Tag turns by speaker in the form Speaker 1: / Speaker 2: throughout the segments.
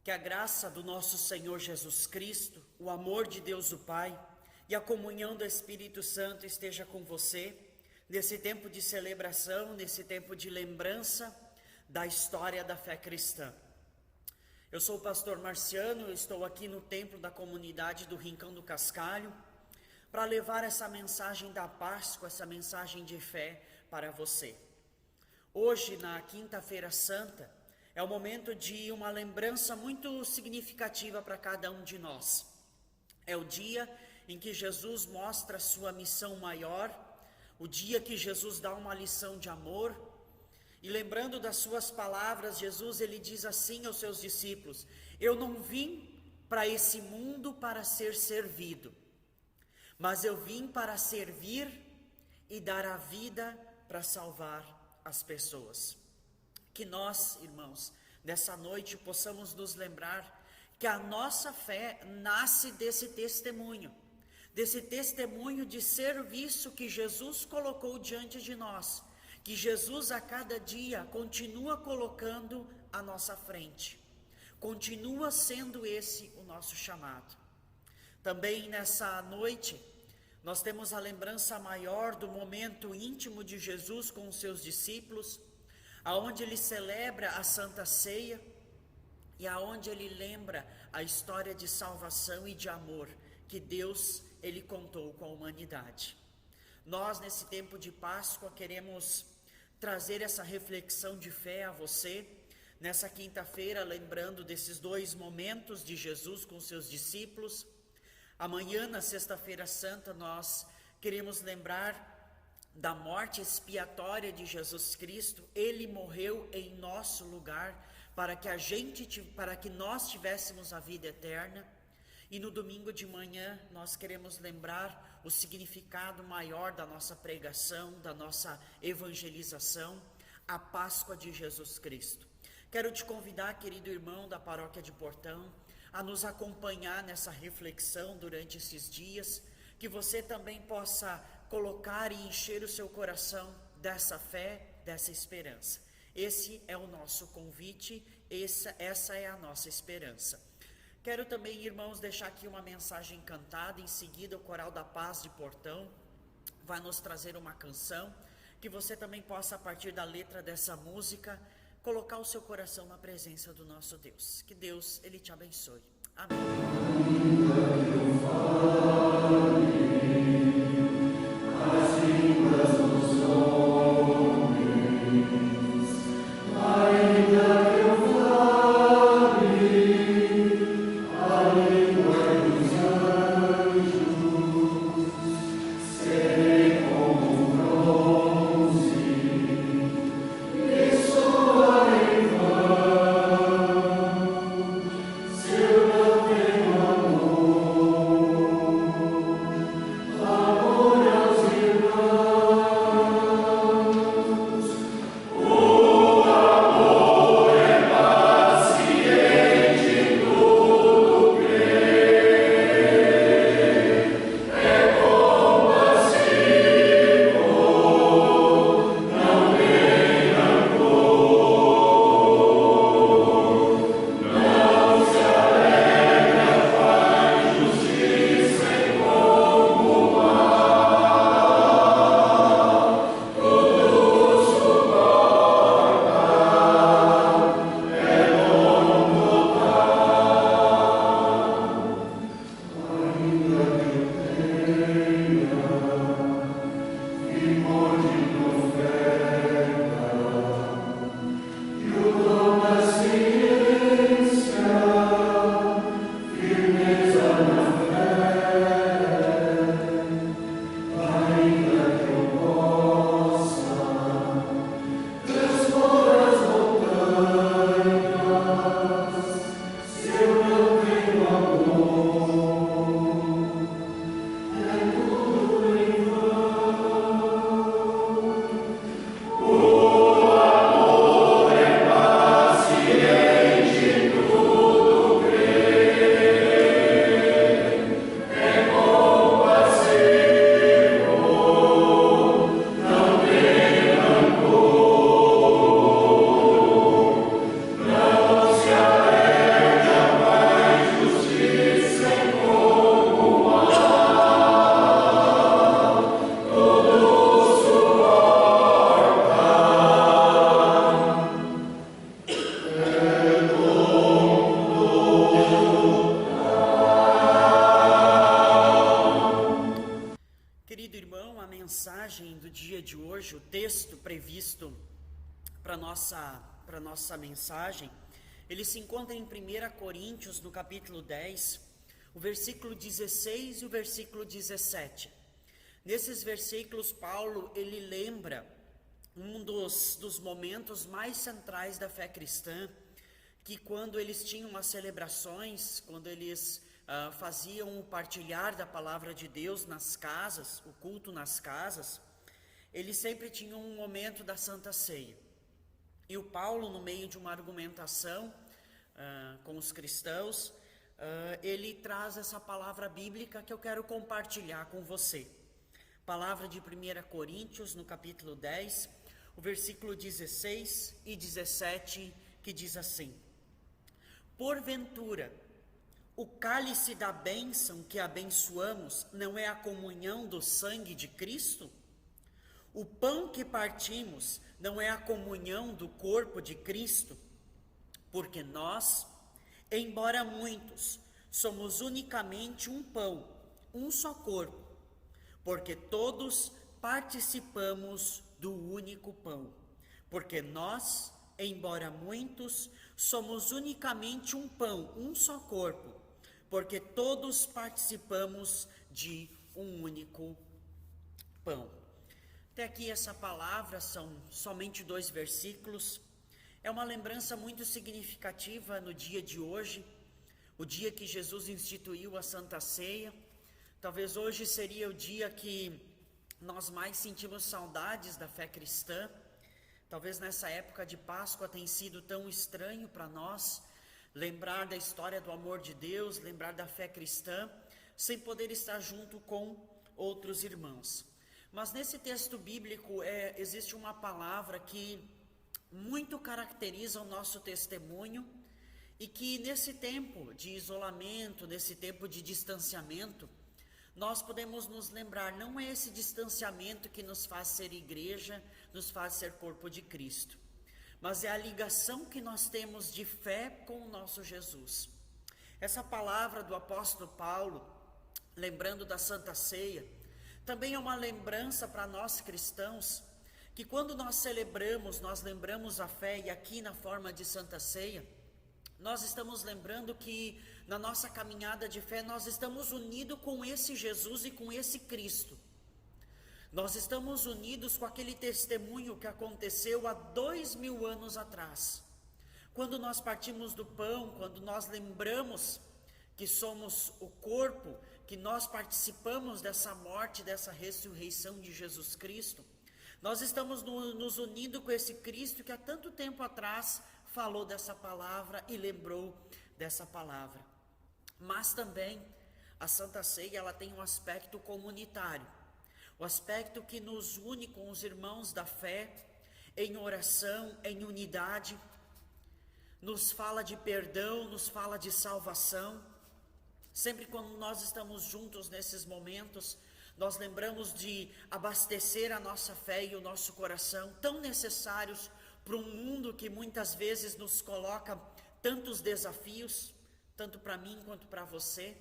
Speaker 1: Que a graça do nosso Senhor Jesus Cristo, o amor de Deus o Pai e a comunhão do Espírito Santo esteja com você nesse tempo de celebração, nesse tempo de lembrança da história da fé cristã. Eu sou o pastor Marciano, eu estou aqui no templo da comunidade do Rincão do Cascalho para levar essa mensagem da Páscoa, essa mensagem de fé para você. Hoje, na Quinta-feira Santa, é o momento de uma lembrança muito significativa para cada um de nós. É o dia em que Jesus mostra a sua missão maior, o dia que Jesus dá uma lição de amor. E lembrando das suas palavras, Jesus ele diz assim aos seus discípulos: eu não vim para esse mundo para ser servido, mas eu vim para servir e dar a vida para salvar as pessoas. Que nós, irmãos, nessa noite possamos nos lembrar que a nossa fé nasce desse testemunho de serviço que Jesus colocou diante de nós, que Jesus a cada dia continua colocando à nossa frente, continua sendo esse o nosso chamado. Também nessa noite, nós temos a lembrança maior do momento íntimo de Jesus com os seus discípulos, aonde ele celebra a Santa Ceia e aonde ele lembra a história de salvação e de amor que Deus ele contou com a humanidade. Nós nesse tempo de Páscoa queremos trazer essa reflexão de fé a você, nessa quinta-feira, lembrando desses dois momentos de Jesus com seus discípulos. Amanhã, na Sexta-feira Santa, nós queremos lembrar da morte expiatória de Jesus Cristo. Ele morreu em nosso lugar para que nós tivéssemos a vida eterna. E no domingo de manhã nós queremos lembrar o significado maior da nossa pregação, da nossa evangelização, a Páscoa de Jesus Cristo. Quero te convidar, querido irmão da Paróquia de Portão, a nos acompanhar nessa reflexão durante esses dias, que você também possa colocar e encher o seu coração dessa fé, dessa esperança. Esse é o nosso convite, essa é a nossa esperança. Quero também, irmãos, deixar aqui uma mensagem cantada. Em seguida, o Coral da Paz de Portão vai nos trazer uma canção, que você também possa, a partir da letra dessa música, colocar o seu coração na presença do nosso Deus. Que Deus, ele te abençoe. Amém.
Speaker 2: Amor
Speaker 1: nossa mensagem, ele se encontra em 1 Coríntios, no capítulo 10, o versículo 16 e o versículo 17. Nesses versículos, Paulo, ele lembra um dos momentos mais centrais da fé cristã, que quando eles tinham as celebrações, quando eles faziam o partilhar da palavra de Deus nas casas, o culto nas casas, eles sempre tinham um momento da Santa Ceia. E o Paulo, no meio de uma argumentação com os cristãos, ele traz essa palavra bíblica que eu quero compartilhar com você. Palavra de 1 Coríntios, no capítulo 10, o versículo 16 e 17, que diz assim: porventura, o cálice da bênção que abençoamos não é a comunhão do sangue de Cristo? O pão que partimos não é a comunhão do corpo de Cristo? Porque nós, embora muitos, somos unicamente um pão, um só corpo, porque todos participamos do único pão. Porque nós, embora muitos, somos unicamente um pão, um só corpo, porque todos participamos de um único pão. Até aqui essa palavra são somente 2 versículos. É uma lembrança muito significativa no dia de hoje, o dia que Jesus instituiu a Santa Ceia. Talvez hoje seria o dia que nós mais sentimos saudades da fé cristã. Talvez nessa época de Páscoa tenha sido tão estranho para nós lembrar da história do amor de Deus, lembrar da fé cristã, sem poder estar junto com outros irmãos. Mas nesse texto bíblico existe uma palavra que muito caracteriza o nosso testemunho e que nesse tempo de isolamento, nesse tempo de distanciamento, nós podemos nos lembrar, não é esse distanciamento que nos faz ser igreja, nos faz ser corpo de Cristo, mas é a ligação que nós temos de fé com o nosso Jesus. Essa palavra do apóstolo Paulo, lembrando da Santa Ceia, também é uma lembrança para nós cristãos, que quando nós celebramos, nós lembramos a fé, e aqui na forma de Santa Ceia, nós estamos lembrando que na nossa caminhada de fé, nós estamos unidos com esse Jesus e com esse Cristo. Nós estamos unidos com aquele testemunho que aconteceu há 2000 anos atrás. Quando nós partimos do pão, quando nós lembramos que somos o corpo, que nós participamos dessa morte, dessa ressurreição de Jesus Cristo, nós estamos nos unindo com esse Cristo que há tanto tempo atrás falou dessa palavra e lembrou dessa palavra. Mas também a Santa Ceia, ela tem um aspecto comunitário, o aspecto que nos une com os irmãos da fé, em oração, em unidade, nos fala de perdão, nos fala de salvação. Sempre quando nós estamos juntos nesses momentos, nós lembramos de abastecer a nossa fé e o nosso coração, tão necessários para um mundo que muitas vezes nos coloca tantos desafios, tanto para mim quanto para você.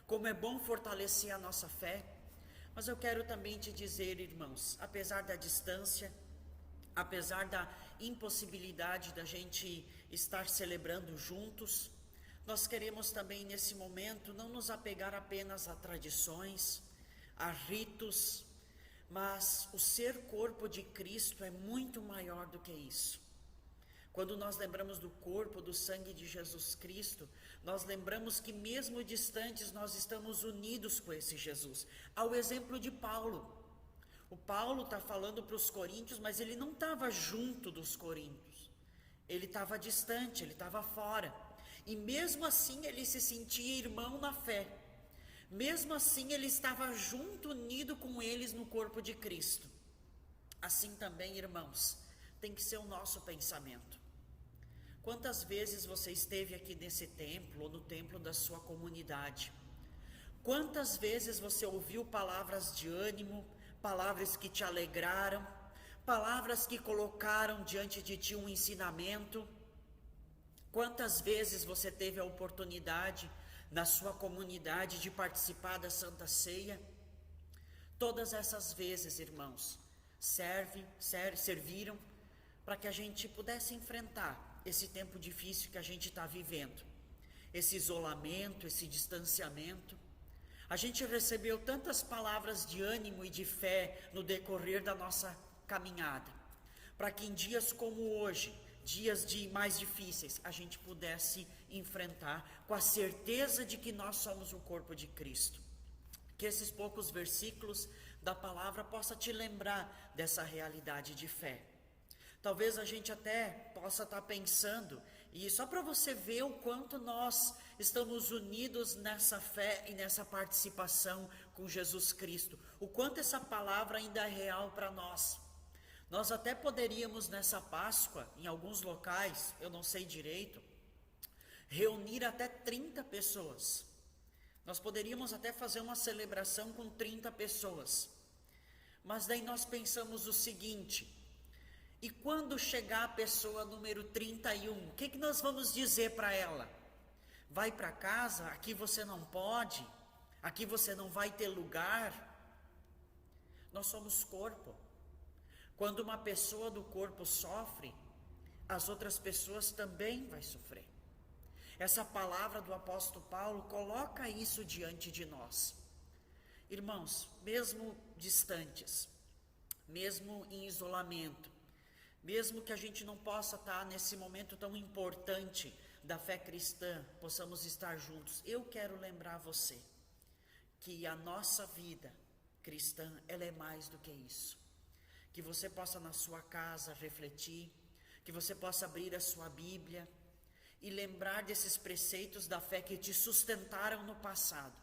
Speaker 1: Como é bom fortalecer a nossa fé. Mas eu quero também te dizer, irmãos, apesar da distância, apesar da impossibilidade da gente estar celebrando juntos, nós queremos também nesse momento não nos apegar apenas a tradições, a ritos, mas o ser corpo de Cristo é muito maior do que isso. Quando nós lembramos do corpo, do sangue de Jesus Cristo, nós lembramos que mesmo distantes nós estamos unidos com esse Jesus. Ao exemplo de Paulo. O Paulo está falando para os coríntios, mas ele não estava junto dos coríntios. Ele estava distante, ele estava fora. E mesmo assim ele se sentia irmão na fé. Mesmo assim ele estava junto, unido com eles no corpo de Cristo. Assim também, irmãos, tem que ser o nosso pensamento. Quantas vezes você esteve aqui nesse templo ou no templo da sua comunidade? Quantas vezes você ouviu palavras de ânimo, palavras que te alegraram, palavras que colocaram diante de ti um ensinamento? Quantas vezes você teve a oportunidade na sua comunidade de participar da Santa Ceia? Todas essas vezes, irmãos, serviram para que a gente pudesse enfrentar esse tempo difícil que a gente está vivendo, esse isolamento, esse distanciamento. A gente recebeu tantas palavras de ânimo e de fé no decorrer da nossa caminhada, para que em dias como hoje, dias mais difíceis, a gente pudesse enfrentar com a certeza de que nós somos o corpo de Cristo. Que esses poucos versículos da palavra possa te lembrar dessa realidade de fé. Talvez a gente até possa estar pensando, e só para você ver o quanto nós estamos unidos nessa fé e nessa participação com Jesus Cristo, o quanto essa palavra ainda é real para nós. Nós até poderíamos nessa Páscoa, em alguns locais, eu não sei direito, reunir até 30 pessoas. Nós poderíamos até fazer uma celebração com 30 pessoas. Mas daí nós pensamos o seguinte: e quando chegar a pessoa número 31, o que nós vamos dizer para ela? Vai para casa, aqui você não pode, aqui você não vai ter lugar. Nós somos corpo. Quando uma pessoa do corpo sofre, as outras pessoas também vão sofrer. Essa palavra do apóstolo Paulo coloca isso diante de nós. Irmãos, mesmo distantes, mesmo em isolamento, mesmo que a gente não possa estar nesse momento tão importante da fé cristã, possamos estar juntos, eu quero lembrar você que a nossa vida cristã, ela é mais do que isso. Que você possa na sua casa refletir, que você possa abrir a sua Bíblia e lembrar desses preceitos da fé que te sustentaram no passado,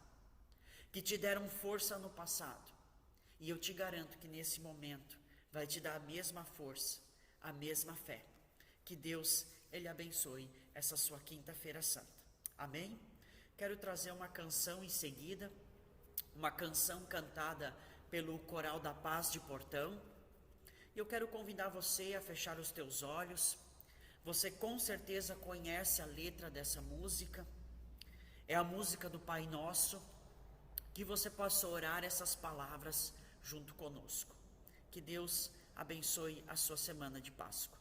Speaker 1: que te deram força no passado. E eu te garanto que nesse momento vai te dar a mesma força, a mesma fé. Que Deus, Ele abençoe essa sua quinta-feira santa. Amém? Quero trazer uma canção em seguida, uma canção cantada pelo Coral da Paz de Portão. Eu quero convidar você a fechar os teus olhos. Você com certeza conhece a letra dessa música. É a música do Pai Nosso. Que você possa orar essas palavras junto conosco. Que Deus abençoe a sua semana de Páscoa.